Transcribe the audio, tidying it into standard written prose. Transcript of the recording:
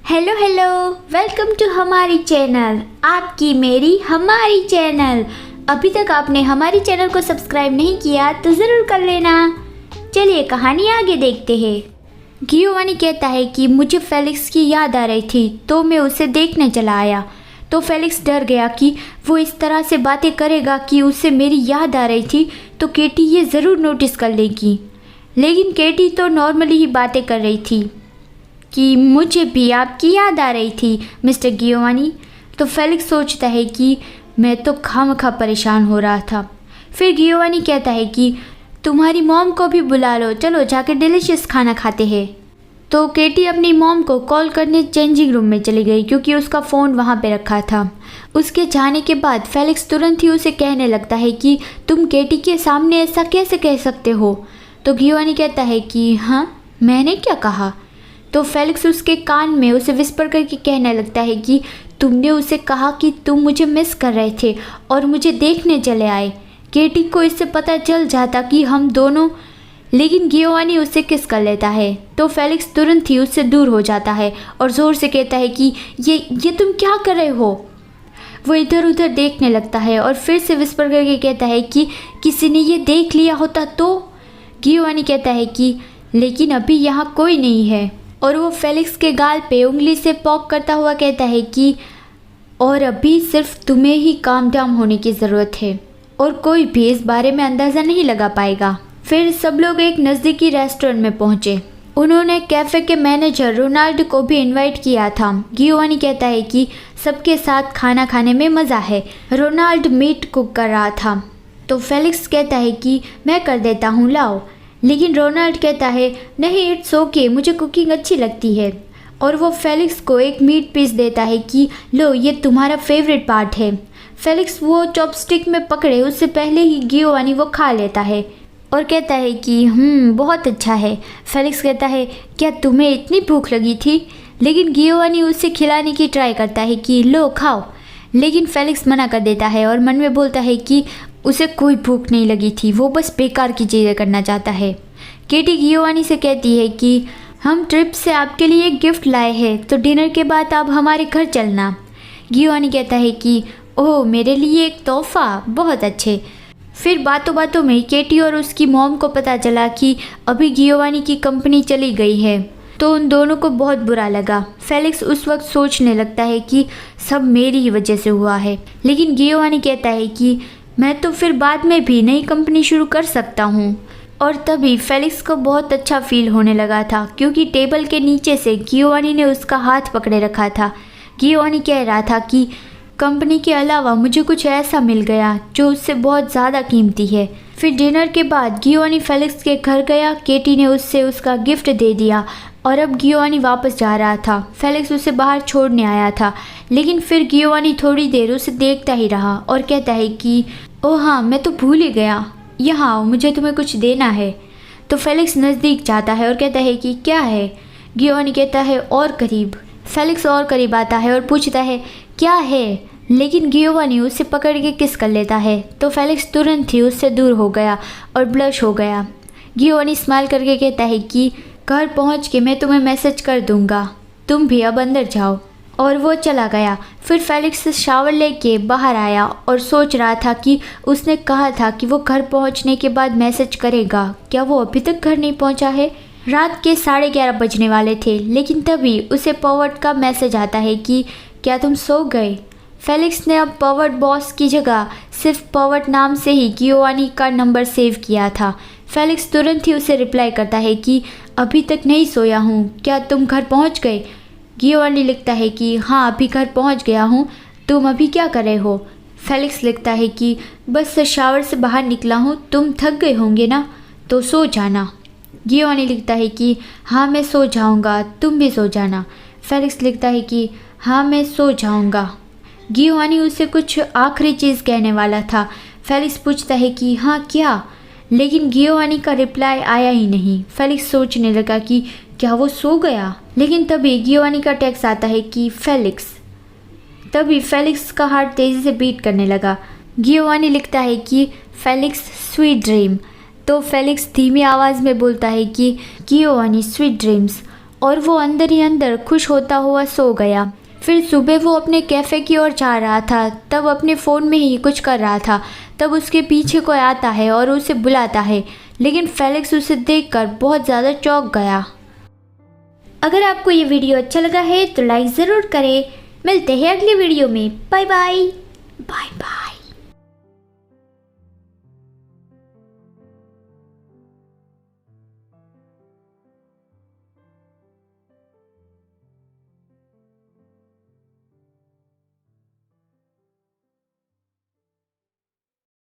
Hello hello, welcome to हमारी channel, आपकी मेरी हमारी चैनल। अभी तक आपने हमारी चैनल को सब्सक्राइब नहीं किया तो ज़रूर कर लेना। चलिए कहानी आगे देखते हैं। गियोवानी कहता है कि मुझे फेलिक्स की याद आ रही थी तो मैं उसे देखने चला आया। तो फेलिक्स डर गया कि वो इस तरह से बातें करेगा कि उसे मेरी याद आ रही थी तो केटी ये ज़रूर नोटिस कर लेगी। लेकिन केटी तो नॉर्मली ही बातें कर रही थी कि मुझे भी आपकी याद आ रही थी मिस्टर गियोवानी। तो फेलिक्स सोचता है कि मैं तो खामखा परेशान हो रहा था। फिर गियोवानी कहता है कि तुम्हारी मॉम को भी बुला लो, चलो जाकर डिलीशियस खाना खाते हैं। तो केटी अपनी मॉम को कॉल करने चेंजिंग रूम में चली गई क्योंकि उसका फ़ोन वहाँ पे रखा था। उसके जाने के बाद फेलिक्स तुरंत ही उसे कहने लगता है कि तुम केटी के सामने ऐसा कैसे कह सकते हो। तो गियोवानी कहता है कि हाँ, मैंने क्या कहा। तो फेलिक्स उसके कान में उसे विस्पर करके कहने लगता है कि तुमने उसे कहा कि तुम मुझे मिस कर रहे थे और मुझे देखने चले आए। केटी को इससे पता चल जाता कि हम दोनों, लेकिन गियोवानी उससे किस कर लेता है। तो फेलिक्स तुरंत ही उससे दूर हो जाता है और ज़ोर से कहता है कि ये तुम क्या कर रहे हो। वो इधर उधर देखने लगता है और फिर से विस्पर करके कहता है कि किसी ने ये देख लिया होता तो। गियोवानी कहता है कि लेकिन अभी यहाँ कोई नहीं है। और वो फेलिक्स के गाल पे उंगली से पॉक करता हुआ कहता है कि और अभी सिर्फ तुम्हें ही काम धाम होने की ज़रूरत है और कोई भी इस बारे में अंदाज़ा नहीं लगा पाएगा। फिर सब लोग एक नज़दीकी रेस्टोरेंट में पहुँचे। उन्होंने कैफ़े के मैनेजर रोनाल्ड को भी इनवाइट किया था। गियोवानी कहता है कि सबके साथ खाना खाने में मज़ा है। रोनाल्ड मीट कुक कर रहा था। तो फेलिक्स कहता है कि मैं कर देता हूँ, लाओ। लेकिन रोनाल्ड कहता है नहीं, इट्स ओके, मुझे कुकिंग अच्छी लगती है। और वो फेलिक्स को एक मीट पीस देता है कि लो, ये तुम्हारा फेवरेट पार्ट है। फेलिक्स वो चॉपस्टिक में पकड़े उससे पहले ही गियोवानी वो खा लेता है और कहता है कि बहुत अच्छा है। फेलिक्स कहता है क्या तुम्हें इतनी भूख लगी थी। लेकिन गियोवानी उसे खिलाने की ट्राई करता है कि लो खाओ। लेकिन फेलिक्स मना कर देता है और मन में बोलता है कि उसे कोई भूख नहीं लगी थी, वो बस बेकार की चीज़ें करना चाहता है। केटी गियोवानी से कहती है कि हम ट्रिप से आपके लिए एक गिफ्ट लाए हैं तो डिनर के बाद आप हमारे घर चलना। गियोवानी कहता है कि ओह, मेरे लिए एक तोहफ़ा, बहुत अच्छे। फिर बातों बातों में केटी और उसकी मॉम को पता चला कि अभी गियोवानी की कंपनी चली गई है। तो उन दोनों को बहुत बुरा लगा। फेलिक्स उस वक्त सोचने लगता है कि सब मेरी ही वजह से हुआ है। लेकिन गियोवानी कहता है कि मैं तो फिर बाद में भी नई कंपनी शुरू कर सकता हूँ। और तभी फेलिक्स को बहुत अच्छा फील होने लगा था क्योंकि टेबल के नीचे से गियोवानी ने उसका हाथ पकड़े रखा था। गियोवानी कह रहा था कि कंपनी के अलावा मुझे कुछ ऐसा मिल गया जो उससे बहुत ज़्यादा कीमती है। फिर डिनर के बाद गियोवानी फेलिक्स के घर गया। केटी ने उससे उसका गिफ्ट दे दिया और अब गियोवानी वापस जा रहा था। फेलिक्स उसे बाहर छोड़ने आया था, लेकिन फिर गियोवानी थोड़ी देर उसे देखता ही रहा और कहता है कि ओह हाँ, मैं तो भूल ही गया, यहाँ आओ, मुझे तुम्हें कुछ देना है। तो फेलिक्स नज़दीक जाता है और कहता है कि क्या है। गियोवानी कहता है और करीब। फेलिक्स और करीब आता है और पूछता है क्या है। लेकिन गियोवानी उसे पकड़ के किस कर लेता है। तो फेलिक्स तुरंत ही उससे दूर हो गया और ब्लश हो गया। गियोवानी स्माइल करके कहता है कि घर पहुंच के मैं तुम्हें मैसेज कर दूंगा, तुम भी अब अंदर जाओ। और वो चला गया। फिर फेलिक्स शावर लेके बाहर आया और सोच रहा था कि उसने कहा था कि वो घर पहुंचने के बाद मैसेज करेगा, क्या वो अभी तक घर नहीं पहुंचा है। रात के 11:30 बजने वाले थे, लेकिन तभी उसे पॉवर्ट का मैसेज आता है कि क्या तुम सो गए। फेलिक्स ने अब पॉवर्ट बॉस की जगह सिर्फ पॉवर्ट नाम से ही गियोवानी का नंबर सेव किया था। फेलिक्स तुरंत ही उसे रिप्लाई करता है कि अभी तक नहीं सोया हूँ, क्या तुम घर पहुँच गए। गियोवानी लिखता है कि हाँ, अभी घर पहुँच गया हूँ, तुम अभी क्या कर रहे हो। फेलिक्स लिखता है कि बस शावर से बाहर निकला हूँ, तुम थक गए होंगे ना, तो सो जाना। गियोवानी लिखता है कि हाँ, मैं सो जाऊँगा, तुम भी सो जाना। फेलिक्स लिखता है कि हाँ, मैं सो जाऊँगा। गियोवानी उसे कुछ आखिरी चीज़ कहने वाला था। फेलिक्स पूछता है कि हाँ क्या, लेकिन गियोवानी का रिप्लाई आया ही नहीं। फेलिक्स सोचने लगा कि क्या वो सो गया। लेकिन तभी गियोवानी का टेक्स्ट आता है कि फेलिक्स। तभी फेलिक्स का हार्ट तेज़ी से बीट करने लगा। गियोवानी लिखता है कि फेलिक्स स्वीट ड्रीम। तो फेलिक्स धीमी आवाज़ में बोलता है कि गियोवानी स्वीट ड्रीम्स। और वो अंदर ही अंदर खुश होता हुआ सो गया। फिर सुबह वो अपने कैफ़े की ओर जा रहा था, तब अपने फ़ोन में ही कुछ कर रहा था। तब उसके पीछे कोई आता है और उसे बुलाता है, लेकिन फेलिक्स उसे देखकर बहुत ज़्यादा चौंक गया। अगर आपको ये वीडियो अच्छा लगा है तो लाइक ज़रूर करें। मिलते हैं अगली वीडियो में। Bye bye. Bye bye.